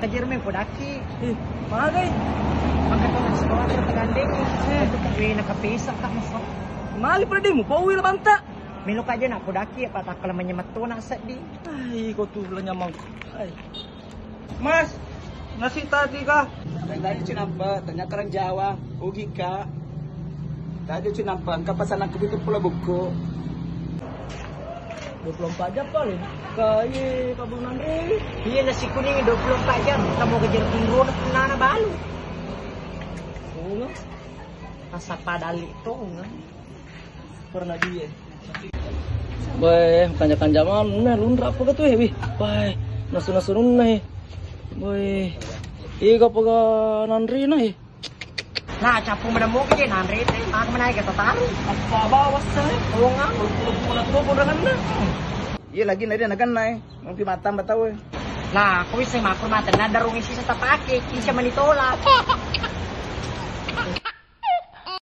kejar main podaki. Bagay. Magkatong sa sekolah sa Tagandeng. Ito pauwi nakapisak tak masok. Mali pa di mo, pauwi na banta. Milo ka dyan ako daki, patakala man niya matuna sa di. Ay, ko tulan niya mang. Ay. Mas, nasita di ka. Dahil sinampa, tanya karang Jawa, ugi ka. Dahil sinampa, ang kapasan ng kubito pula buko. 24 jam pa rin. Kaya, kabunan rin. Iya na si kuning 24 jam. Kamu kejar tunggu na nabalo. Oo nga. Asa padali ito nga. Pernah dia. Boy, kanja-kanjaman, nah lundra apa gitu ya, bi? Boy, nasu-nasu nunai. Boy, iga paga nandri nai. Nah, capu menemu ke dia nandri teh, aku menaik ke taru. Apa bawas saya? Oo nga. Pula tuh pura na. Iya lagi na rin nagan na eh. Mampi matang bataw eh. Nah, aku bisa makro mata na darung isi sa tapake, kinsa manitola.